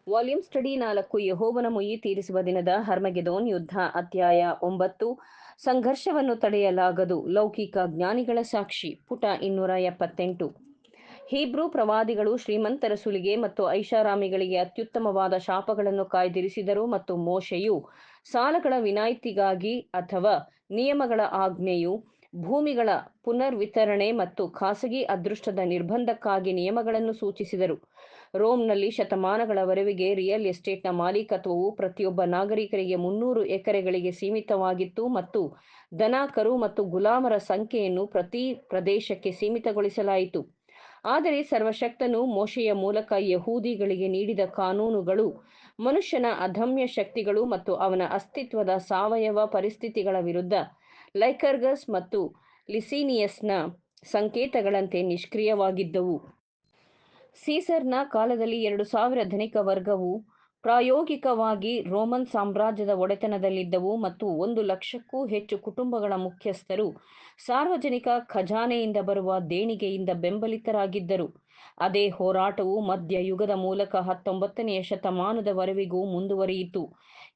Volume study 4 ಯೆಹೋವನ ಮುಯ್ಯಿ ತೀರಿಸುವ ದಿನದ ಹರ್ಮಗೆದೋನ್ ಯುದ್ಧ ಅಧ್ಯಾಯ 9 ಸಂಘರ್ಷವನ್ನು ತಡೆಯಲಾಗದು ಲೌಕಿಕ ಜ್ಞಾನಿಗಳ ಸಾಕ್ಷಿ ಪುಟ 278 ಹೀಬ್ರೂ ಪ್ರವಾದಿಗಳು ಶ್ರೀಮಂತರ ಸುಲಿಗೆ ಮತ್ತು ಐಷಾರಾಮಿಗಳಿಗೆ ಅತ್ಯುತ್ತಮವಾದ ಶಾಪಗಳನ್ನು ಕಾಯ್ದಿರಿಸಿದರು ಮತ್ತು ಮೋಶೆಯು ಸಾಲಗಳ ವಿನಾಯಿತಿಗಾಗಿ ಅಥವಾ ನಿಯಮಗಳ ಆಜ್ಞೆಯು ಭೂಮಿಗಳ ಪುನರ್ವಿತರಣೆ ಮತ್ತು ಖಾಸಗಿ ಅದೃಷ್ಟದ ನಿರ್ಬಂಧಕ್ಕಾಗಿ ನಿಯಮಗಳನ್ನು ಸೂಚಿಸಿದರು. ರೋಮ್ನಲ್ಲಿ ಶತಮಾನಗಳವರೆಗೆ ರಿಯಲ್ ಎಸ್ಟೇಟ್ನ ಮಾಲೀಕತ್ವವು ಪ್ರತಿಯೊಬ್ಬ ನಾಗರಿಕರಿಗೆ 300 ಎಕರೆಗಳಿಗೆ ಸೀಮಿತವಾಗಿತ್ತು ಮತ್ತು ದನ ಕರು ಮತ್ತು ಗುಲಾಮರ ಸಂಖ್ಯೆಯನ್ನು ಪ್ರತಿ ಪ್ರದೇಶಕ್ಕೆ ಸೀಮಿತಗೊಳಿಸಲಾಯಿತು. ಆದರೆ ಸರ್ವಶಕ್ತನು ಮೋಶೆಯ ಮೂಲಕ ಯಹೂದಿಗಳಿಗೆ ನೀಡಿದ ಕಾನೂನುಗಳು ಮನುಷ್ಯನ ಅದಮ್ಯ ಶಕ್ತಿಗಳು ಮತ್ತು ಅವನ ಅಸ್ತಿತ್ವದ ಸಾವಯವ ಪರಿಸ್ಥಿತಿಗಳ ವಿರುದ್ಧ ಲೈಕರ್ಗಸ್ ಮತ್ತು ಲಿಸಿನಿಯಸ್ನ ಸಂಕೇತಗಳಂತೆ ನಿಷ್ಕ್ರಿಯವಾಗಿದ್ದವು. ಸೀಸರ್ನ ಕಾಲದಲ್ಲಿ 2000 ಧನಿಕ ವರ್ಗವು ಪ್ರಾಯೋಗಿಕವಾಗಿ ರೋಮನ್ ಸಾಮ್ರಾಜ್ಯದ ಒಡೆತನದಲ್ಲಿದ್ದವು ಮತ್ತು 100,000ಕ್ಕೂ ಹೆಚ್ಚು ಕುಟುಂಬಗಳ ಮುಖ್ಯಸ್ಥರು ಸಾರ್ವಜನಿಕ ಖಜಾನೆಯಿಂದ ಬರುವ ದೇಣಿಗೆಯಿಂದ ಬೆಂಬಲಿತರಾಗಿದ್ದರು. ಅದೇ ಹೋರಾಟವು ಮಧ್ಯಯುಗದ ಮೂಲಕ 19ನೇ ಶತಮಾನದವರೆವಿಗೂ ಮುಂದುವರಿಯಿತು.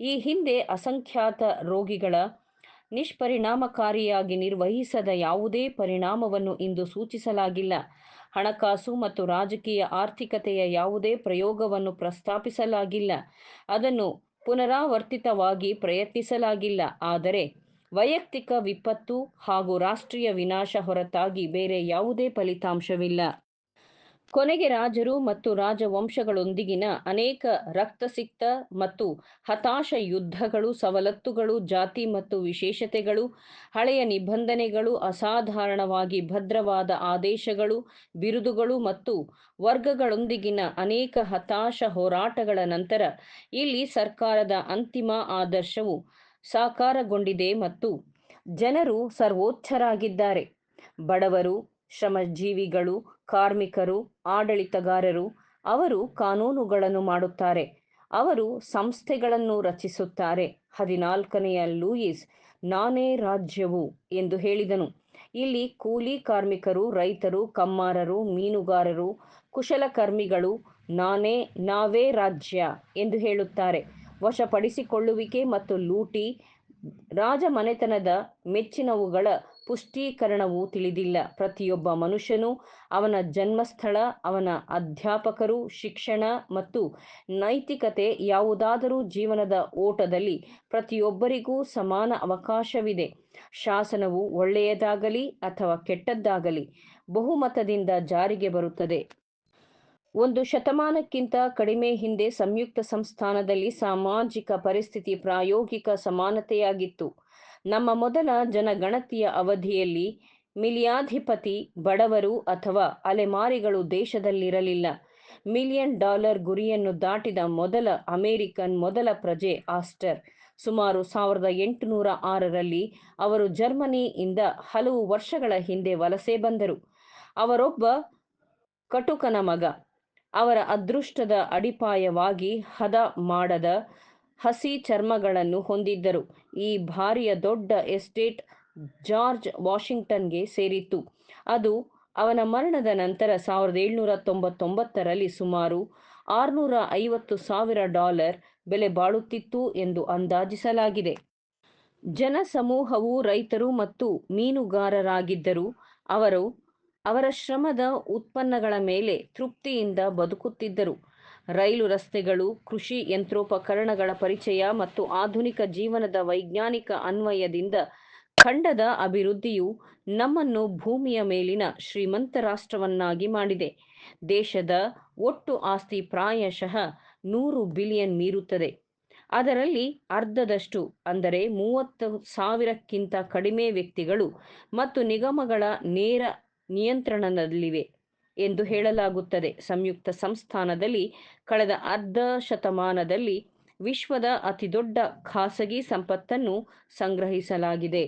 ಈ ಹಿಂದೆ ಅಸಂಖ್ಯಾತ ರೋಗಿಗಳ ನಿಷ್ಪರಿಣಾಮಕಾರಿಯಾಗಿ ನಿರ್ವಹಿಸದ ಯಾವುದೇ ಪರಿಣಾಮವನ್ನು ಇಂದು ಸೂಚಿಸಲಾಗಿಲ್ಲ. ಹಣಕಾಸು ಮತ್ತು ರಾಜಕೀಯ ಆರ್ಥಿಕತೆಯ ಯಾವುದೇ ಪ್ರಯೋಗವನ್ನು ಪ್ರಸ್ತಾಪಿಸಲಾಗಿಲ್ಲ. ಅದನ್ನು ಪುನರಾವರ್ತಿತವಾಗಿ ಪ್ರಯತ್ನಿಸಲಾಗಿಲ್ಲ. ಆದರೆ ವೈಯಕ್ತಿಕ ವಿಪತ್ತು ಹಾಗೂ ರಾಷ್ಟ್ರೀಯ ವಿನಾಶ ಹೊರತಾಗಿ ಬೇರೆ ಯಾವುದೇ ಫಲಿತಾಂಶವಿಲ್ಲ. ಕೊನೆಗೆ ರಾಜರು ಮತ್ತು ರಾಜವಂಶಗಳೊಂದಿಗಿನ ಅನೇಕ ರಕ್ತಸಿಕ್ತ ಮತ್ತು ಹತಾಶ ಯುದ್ಧಗಳು, ಸವಲತ್ತುಗಳು, ಜಾತಿ ಮತ್ತು ವಿಶೇಷತೆಗಳು, ಹಳೆಯ ನಿಬಂಧನೆಗಳು, ಅಸಾಧಾರಣವಾಗಿ ಭದ್ರವಾದ ಆದೇಶಗಳು, ಬಿರುದುಗಳು ಮತ್ತು ವರ್ಗಗಳೊಂದಿಗಿನ ಅನೇಕ ಹತಾಶ ಹೋರಾಟಗಳ ನಂತರ ಇಲ್ಲಿ ಸರ್ಕಾರದ ಅಂತಿಮ ಆದರ್ಶವು ಸಾಕಾರಗೊಂಡಿದೆ ಮತ್ತು ಜನರು ಸರ್ವೋಚ್ಚರಾಗಿದ್ದಾರೆ. ಬಡವರು, ಶ್ರಮಜೀವಿಗಳು, ಕಾರ್ಮಿಕರು, ಆಡಳಿತಗಾರರು ಅವರು ಕಾನೂನುಗಳನ್ನು ಮಾಡುತ್ತಾರೆ, ಅವರು ಸಂಸ್ಥೆಗಳನ್ನು ರಚಿಸುತ್ತಾರೆ. 14ನೇ ಲೂಯಿಸ್ ನಾನೇ ರಾಜ್ಯವು ಎಂದು ಹೇಳಿದನು. ಇಲ್ಲಿ ಕೂಲಿ ಕಾರ್ಮಿಕರು, ರೈತರು, ಕಮ್ಮಾರರು, ಮೀನುಗಾರರು, ಕುಶಲಕರ್ಮಿಗಳು ನಾವೇ ರಾಜ್ಯ ಎಂದು ಹೇಳುತ್ತಾರೆ. ವಶಪಡಿಸಿಕೊಳ್ಳುವಿಕೆ ಮತ್ತು ಲೂಟಿ ರಾಜಮನೆತನದ ಮೆಚ್ಚಿನವುಗಳ ಪುಷ್ಟೀಕರಣವು ತಿಳಿದಿಲ್ಲ. ಪ್ರತಿಯೊಬ್ಬ ಮನುಷ್ಯನು, ಅವನ ಜನ್ಮಸ್ಥಳ, ಅವನ ಅಧ್ಯಾಪಕರು, ಶಿಕ್ಷಣ ಮತ್ತು ನೈತಿಕತೆ ಯಾವುದಾದರೂ ಜೀವನದ ಓಟದಲ್ಲಿ ಪ್ರತಿಯೊಬ್ಬರಿಗೂ ಸಮಾನ ಅವಕಾಶವಿದೆ. ಶಾಸನವು ಒಳ್ಳೆಯದಾಗಲಿ ಅಥವಾ ಕೆಟ್ಟದ್ದಾಗಲಿ ಬಹುಮತದಿಂದ ಜಾರಿಗೆ ಬರುತ್ತದೆ. 1 ಶತಮಾನಕ್ಕಿಂತ ಕಡಿಮೆ ಹಿಂದೆ ಸಂಯುಕ್ತ ಸಂಸ್ಥಾನದಲ್ಲಿ ಸಾಮಾಜಿಕ ಪರಿಸ್ಥಿತಿ ಪ್ರಾಯೋಗಿಕ ಸಮಾನತೆಯಾಗಿತ್ತು. ನಮ್ಮ ಮೊದಲ ಜನಗಣತಿಯ ಅವಧಿಯಲ್ಲಿ ಮಿಲಿಯಾಧಿಪತಿ, ಬಡವರು ಅಥವಾ ಅಲೆಮಾರಿಗಳು ದೇಶದಲ್ಲಿರಲಿಲ್ಲ. $1 ಮಿಲಿಯನ್ ಗುರಿಯನ್ನು ದಾಟಿದ ಮೊದಲ ಅಮೆರಿಕನ್ ಮೊದಲ ಪ್ರಜೆ ಆಸ್ಟರ್ ಸುಮಾರು 1806ರಲ್ಲಿ ಅವರು ಜರ್ಮನಿಯಿಂದ ಹಲವು ವರ್ಷಗಳ ಹಿಂದೆ ವಲಸೆ ಬಂದರು. ಅವರೊಬ್ಬ ಕಟುಕನ ಮಗ. ಅವರ ಅದೃಷ್ಟದ ಅಡಿಪಾಯವಾಗಿ ಹದ ಮಾಡದ ಹಸಿ ಚರ್ಮಗಳನ್ನು ಹೊಂದಿದ್ದರು. ಈ ಭಾರಿಯ ದೊಡ್ಡ ಎಸ್ಟೇಟ್ ಜಾರ್ಜ್ ವಾಷಿಂಗ್ಟನ್ಗೆ ಸೇರಿತ್ತು. ಅದು ಅವನ ಮರಣದ ನಂತರ 1799ರಲ್ಲಿ ಸುಮಾರು $650,000 ಬೆಲೆ ಬಾಳುತ್ತಿತ್ತು ಎಂದು ಅಂದಾಜಿಸಲಾಗಿದೆ. ಜನಸಮೂಹವು ರೈತರು ಮತ್ತು ಮೀನುಗಾರರಾಗಿದ್ದರು. ಅವರು ಅವರ ಶ್ರಮದ ಉತ್ಪನ್ನಗಳ ಮೇಲೆ ತೃಪ್ತಿಯಿಂದ ಬದುಕುತ್ತಿದ್ದರು. ರೈಲು ರಸ್ತೆಗಳು, ಕೃಷಿ ಯಂತ್ರೋಪಕರಣಗಳ ಪರಿಚಯ ಮತ್ತು ಆಧುನಿಕ ಜೀವನದ ವೈಜ್ಞಾನಿಕ ಅನ್ವಯದಿಂದ ಖಂಡದ ಅಭಿವೃದ್ಧಿಯು ನಮ್ಮನ್ನು ಭೂಮಿಯ ಮೇಲಿನ ಶ್ರೀಮಂತ ರಾಷ್ಟ್ರವನ್ನಾಗಿ ಮಾಡಿದೆ. ದೇಶದ ಒಟ್ಟು ಆಸ್ತಿ ಪ್ರಾಯಶಃ 100 ಬಿಲಿಯನ್ ಮೀರುತ್ತದೆ. ಅದರಲ್ಲಿ ಅರ್ಧದಷ್ಟು ಅಂದರೆ 30,000ಕ್ಕಿಂತ ಕಡಿಮೆ ವ್ಯಕ್ತಿಗಳು ಮತ್ತು ನಿಗಮಗಳ ನೇರ ನಿಯಂತ್ರಣದಲ್ಲಿವೆ ಎಂದು ಹೇಳಲಾಗುತ್ತದೆ. ಸಂಯುಕ್ತ ಸಂಸ್ಥಾನದಲ್ಲಿ ಕಳೆದ ಅರ್ಧ ಶತಮಾನದಲ್ಲಿ ವಿಶ್ವದ ಅತಿದೊಡ್ಡ ಖಾಸಗಿ ಸಂಪತ್ತನ್ನು ಸಂಗ್ರಹಿಸಲಾಗಿದೆ.